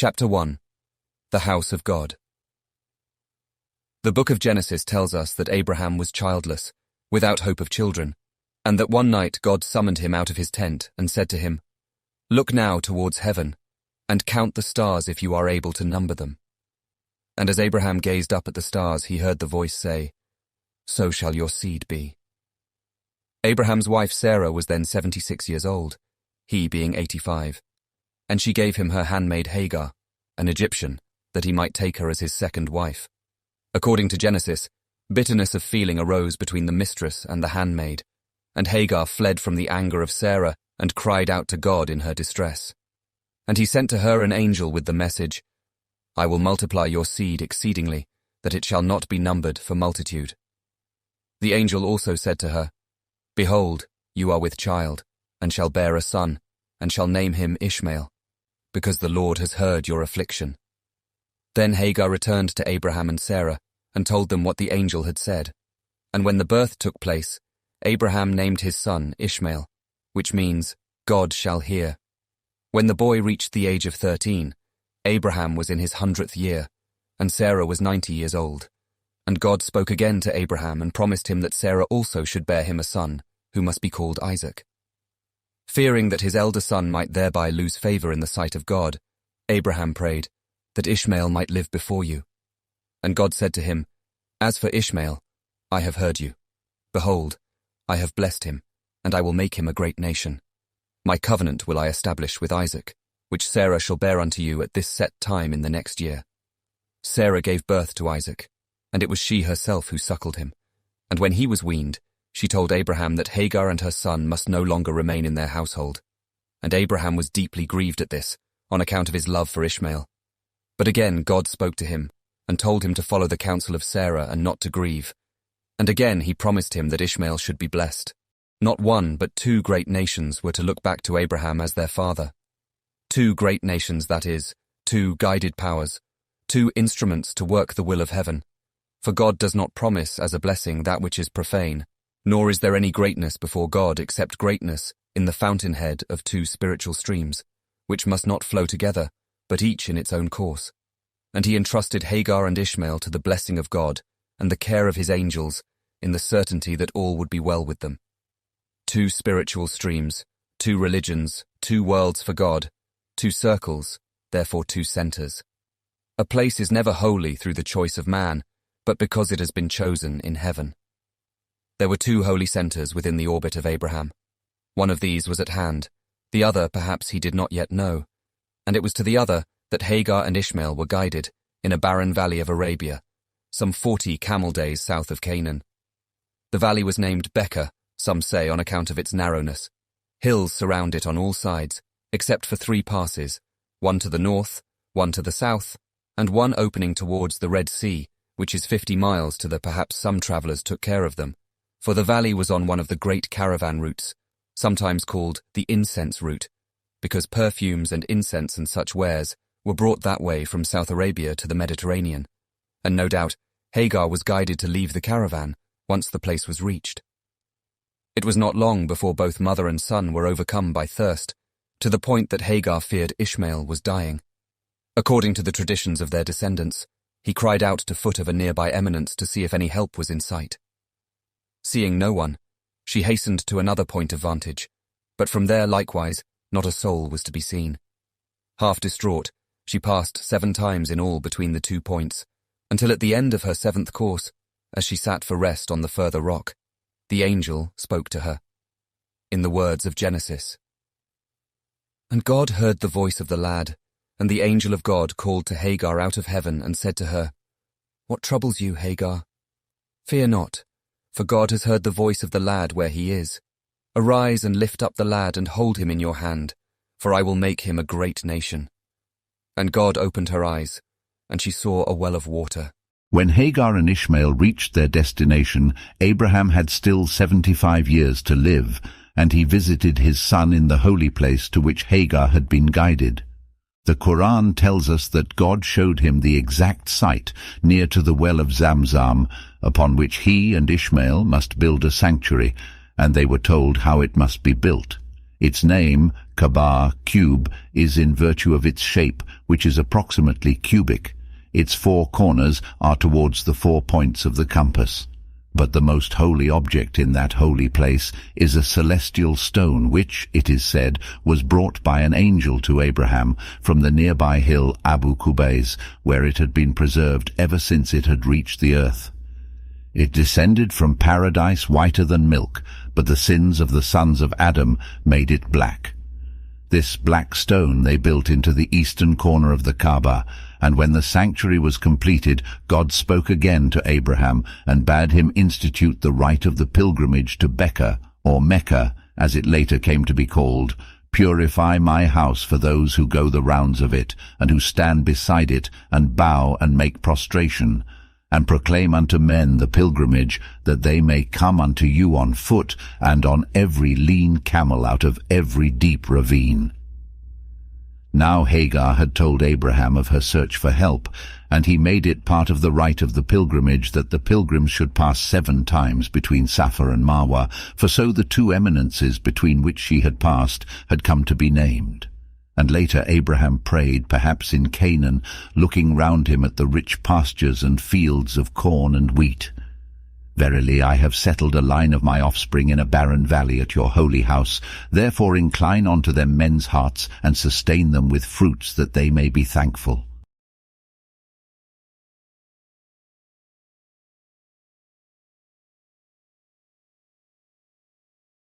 Chapter 1. The House of God. The book of Genesis tells us that Abraham was childless, without hope of children, and that one night God summoned him out of his tent and said to him, "Look now towards heaven, and count the stars if you are able to number them." And as Abraham gazed up at the stars, he heard the voice say, "So shall your seed be." Abraham's wife Sarah was then 76 years old, he being 85, and she gave him her handmaid Hagar, an Egyptian, that he might take her as his second wife. According to Genesis, bitterness of feeling arose between the mistress and the handmaid, and Hagar fled from the anger of Sarah and cried out to God in her distress. And he sent to her an angel with the message, "I will multiply your seed exceedingly, that it shall not be numbered for multitude." The angel also said to her, "Behold, you are with child, and shall bear a son, and shall name him Ishmael, because the Lord has heard your affliction." Then Hagar returned to Abraham and Sarah, and told them what the angel had said. And when the birth took place, Abraham named his son Ishmael, which means, "God shall hear." When the boy reached the age of 13, Abraham was in his 100th year, and Sarah was 90 years old. And God spoke again to Abraham and promised him that Sarah also should bear him a son, who must be called Isaac. Fearing that his elder son might thereby lose favor in the sight of God, Abraham prayed, that Ishmael might live before you. And God said to him, "As for Ishmael, I have heard you. Behold, I have blessed him, and I will make him a great nation. My covenant will I establish with Isaac, which Sarah shall bear unto you at this set time in the next year." Sarah gave birth to Isaac, and it was she herself who suckled him. And when he was weaned, she told Abraham that Hagar and her son must no longer remain in their household. And Abraham was deeply grieved at this, on account of his love for Ishmael. But again God spoke to him, and told him to follow the counsel of Sarah and not to grieve. And again he promised him that Ishmael should be blessed. Not one, but two great nations were to look back to Abraham as their father. Two great nations, that is, two guided powers, two instruments to work the will of heaven. For God does not promise as a blessing that which is profane, nor is there any greatness before God except greatness in the fountainhead of two spiritual streams, which must not flow together, but each in its own course. And he entrusted Hagar and Ishmael to the blessing of God and the care of his angels, in the certainty that all would be well with them. Two spiritual streams, two religions, two worlds for God, two circles, therefore two centers. A place is never holy through the choice of man, but because it has been chosen in heaven. There were two holy centers within the orbit of Abraham. One of these was at hand, the other perhaps he did not yet know, and it was to the other that Hagar and Ishmael were guided, in a barren valley of Arabia, some 40 camel days south of Canaan. The valley was named Becca, some say on account of its narrowness. Hills surround it on all sides, except for 3 passes, one to the north, one to the south, and one opening towards the Red Sea, which is 50 miles to the perhaps some travellers took care of them. For the valley was on one of the great caravan routes, sometimes called the incense route, because perfumes and incense and such wares were brought that way from South Arabia to the Mediterranean, and no doubt Hagar was guided to leave the caravan once the place was reached. It was not long before both mother and son were overcome by thirst, to the point that Hagar feared Ishmael was dying. According to the traditions of their descendants, he cried out to foot of a nearby eminence to see if any help was in sight. Seeing no one, she hastened to another point of vantage, but from there likewise not a soul was to be seen. Half distraught, she passed 7 times in all between the 2 points, until at the end of her 7th course, as she sat for rest on the further rock, the angel spoke to her, in the words of Genesis. "And God heard the voice of the lad, and the angel of God called to Hagar out of heaven and said to her, 'What troubles you, Hagar? Fear not, for God has heard the voice of the lad where he is. Arise and lift up the lad and hold him in your hand, for I will make him a great nation.' And God opened her eyes, and she saw a well of water." When Hagar and Ishmael reached their destination, Abraham had still 75 years to live, and he visited his son in the holy place to which Hagar had been guided. The Quran tells us that God showed him the exact site near to the well of Zamzam, upon which he and Ishmael must build a sanctuary, and they were told how it must be built. Its name, Kaaba, cube, is in virtue of its shape, which is approximately cubic. Its 4 corners are towards the 4 points of the compass. But the most holy object in that holy place is a celestial stone which, it is said, was brought by an angel to Abraham from the nearby hill Abu Qubays, where it had been preserved ever since it had reached the earth. It descended from paradise whiter than milk, but the sins of the sons of Adam made it black. This black stone they built into the eastern corner of the Kaaba, and when the sanctuary was completed, God spoke again to Abraham and bade him institute the rite of the pilgrimage to Becca, or Mecca, as it later came to be called. Purify my house for those who go the rounds of it, and who stand beside it, and bow and make prostration, and proclaim unto men the pilgrimage, that they may come unto you on foot, and on every lean camel out of every deep ravine. Now Hagar had told Abraham of her search for help, and he made it part of the rite of the pilgrimage that the pilgrims should pass 7 times between Safa and Marwa, for so the 2 eminences between which she had passed had come to be named. And later Abraham prayed, perhaps in Canaan, looking round him at the rich pastures and fields of corn and wheat. Verily, I have settled a line of my offspring in a barren valley at your holy house. Therefore incline unto them men's hearts, and sustain them with fruits, that they may be thankful.